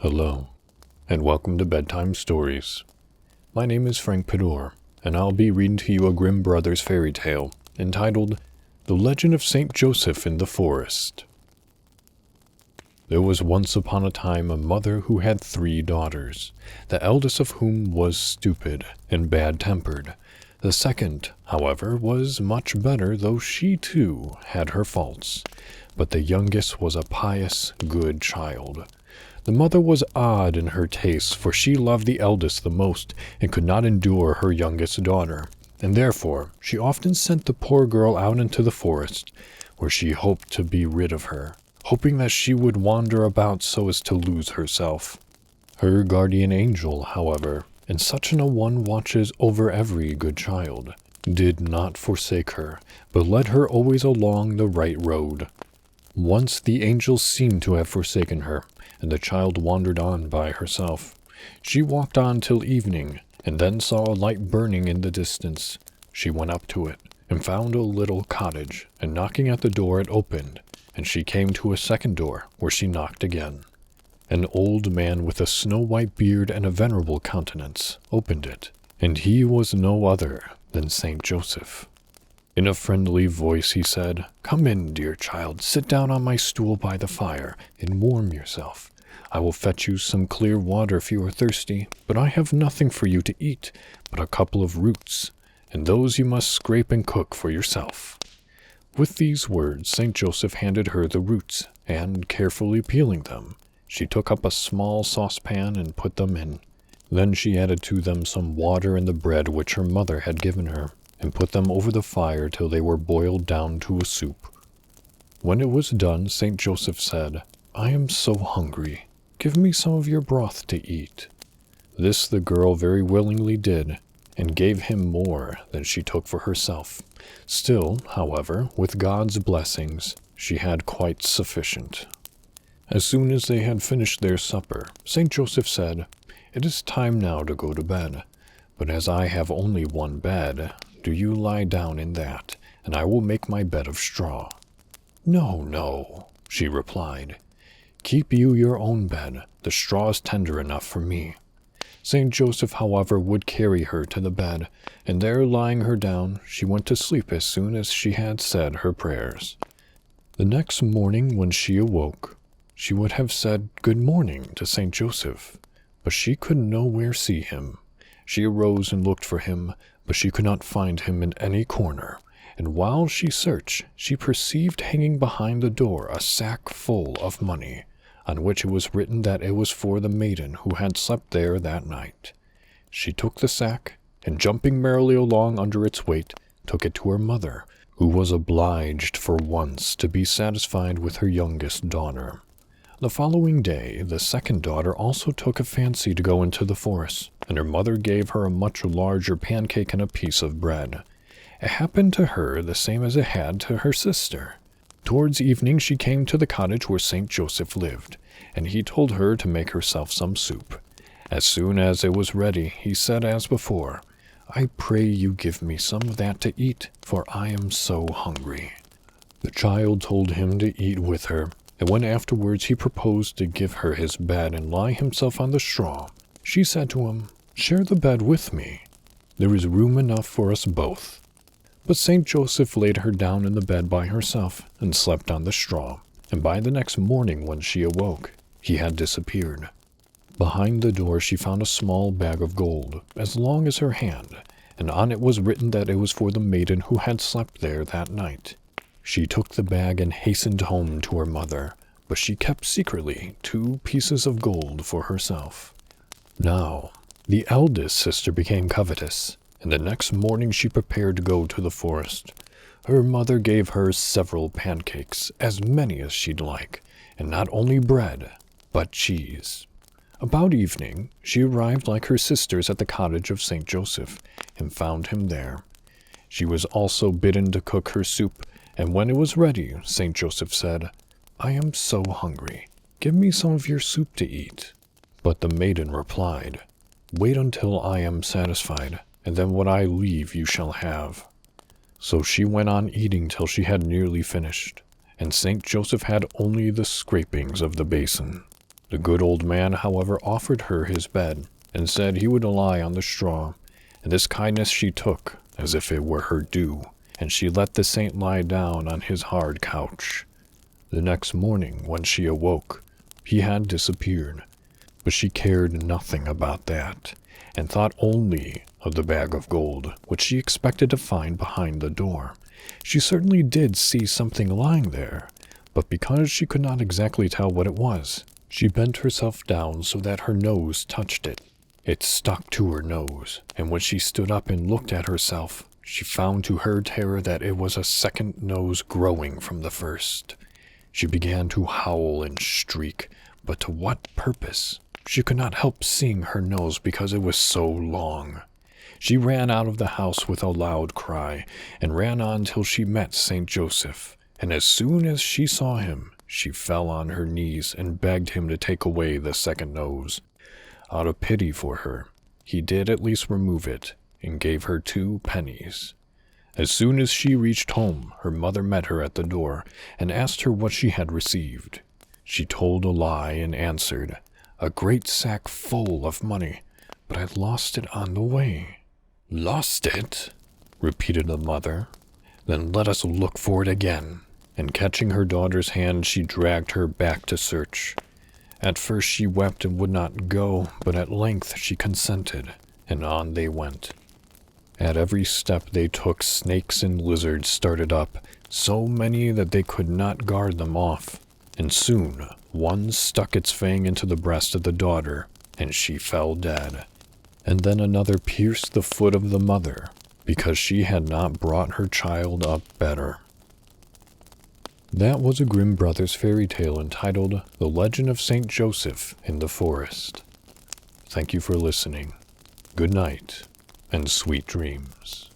Hello, and welcome to Bedtime Stories. My name is Frank Padour, and I'll be reading to you a Grimm Brothers fairy tale entitled The Legend of St. Joseph in the Forest. There was once upon a time a mother who had 3 daughters, the eldest of whom was stupid and bad-tempered. The second, however, was much better, though she too had her faults. But the youngest was a pious, good child. The mother was odd in her tastes, for she loved the eldest the most and could not endure her youngest daughter, and therefore she often sent the poor girl out into the forest, where she hoped to be rid of her, hoping that she would wander about so as to lose herself. Her guardian angel, however, and such an one watches over every good child, did not forsake her, but led her always along the right road. Once the angel seemed to have forsaken her, and the child wandered on by herself. She walked on till evening, and then saw a light burning in the distance. She went up to it, and found a little cottage, and knocking at the door it opened, and she came to a second door, where she knocked again. An old man with a snow-white beard and a venerable countenance opened it, and he was no other than St. Joseph. In a friendly voice he said, "Come in, dear child, sit down on my stool by the fire, and warm yourself. I will fetch you some clear water if you are thirsty, but I have nothing for you to eat but a couple of roots, and those you must scrape and cook for yourself." With these words, St. Joseph handed her the roots, and, carefully peeling them, she took up a small saucepan and put them in. Then she added to them some water and the bread which her mother had given her, and put them over the fire till they were boiled down to a soup. When it was done, St. Joseph said, "I am so hungry. Give me some of your broth to eat." This the girl very willingly did, and gave him more than she took for herself. Still, however, with God's blessings, she had quite sufficient. As soon as they had finished their supper, St. Joseph said, "It is time now to go to bed, but as I have only one bed, do you lie down in that, and I will make my bed of straw." "No, no," she replied. "Keep you your own bed. The straw is tender enough for me." St. Joseph, however, would carry her to the bed, and there lying her down, she went to sleep as soon as she had said her prayers. The next morning when she awoke, she would have said good morning to St. Joseph, but she could nowhere see him. She arose and looked for him, but she could not find him in any corner, and while she searched, she perceived hanging behind the door a sack full of money, on which it was written that it was for the maiden who had slept there that night. She took the sack, and jumping merrily along under its weight, took it to her mother, who was obliged for once to be satisfied with her youngest daughter. The following day, the second daughter also took a fancy to go into the forest, and her mother gave her a much larger pancake and a piece of bread. It happened to her the same as it had to her sister. Towards evening she came to the cottage where St. Joseph lived, and he told her to make herself some soup. As soon as it was ready, he said as before, "I pray you give me some of that to eat, for I am so hungry." The child told him to eat with her, and when afterwards he proposed to give her his bed and lie himself on the straw, she said to him, "Share the bed with me. There is room enough for us both." But St. Joseph laid her down in the bed by herself and slept on the straw, and by the next morning when she awoke, he had disappeared. Behind the door she found a small bag of gold, as long as her hand, and on it was written that it was for the maiden who had slept there that night. She took the bag and hastened home to her mother, but she kept secretly 2 pieces of gold for herself. Now, the eldest sister became covetous, and the next morning she prepared to go to the forest. Her mother gave her several pancakes, as many as she'd like, and not only bread, but cheese. About evening, she arrived like her sisters at the cottage of St. Joseph, and found him there. She was also bidden to cook her soup, and when it was ready, St. Joseph said, "I am so hungry. Give me some of your soup to eat." But the maiden replied, "Wait until I am satisfied, and then what I leave you shall have." So she went on eating till she had nearly finished, and St. Joseph had only the scrapings of the basin. The good old man, however, offered her his bed, and said he would lie on the straw, and this kindness she took as if it were her due, and she let the saint lie down on his hard couch. The next morning, when she awoke, he had disappeared, but she cared nothing about that, and thought only of the bag of gold, which she expected to find behind the door. She certainly did see something lying there, but because she could not exactly tell what it was, she bent herself down so that her nose touched it. It stuck to her nose, and when she stood up and looked at herself, she found to her terror that it was a second nose growing from the first. She began to howl and shriek, but to what purpose? She could not help seeing her nose because it was so long. She ran out of the house with a loud cry, and ran on till she met St. Joseph, and as soon as she saw him, she fell on her knees and begged him to take away the second nose. Out of pity for her, he did at least remove it, and gave her 2 pennies. As soon as she reached home, her mother met her at the door, and asked her what she had received. She told a lie and answered, "A great sack full of money, but I lost it on the way." "Lost it?" repeated the mother. "Then let us look for it again." And catching her daughter's hand, she dragged her back to search. At first she wept and would not go, but at length she consented, and on they went. At every step they took, snakes and lizards started up, so many that they could not guard them off, and soon one stuck its fang into the breast of the daughter, and she fell dead. And then another pierced the foot of the mother, because she had not brought her child up better. That was a Grimm Brothers fairy tale entitled The Legend of St. Joseph in the Forest. Thank you for listening. Good night, and sweet dreams.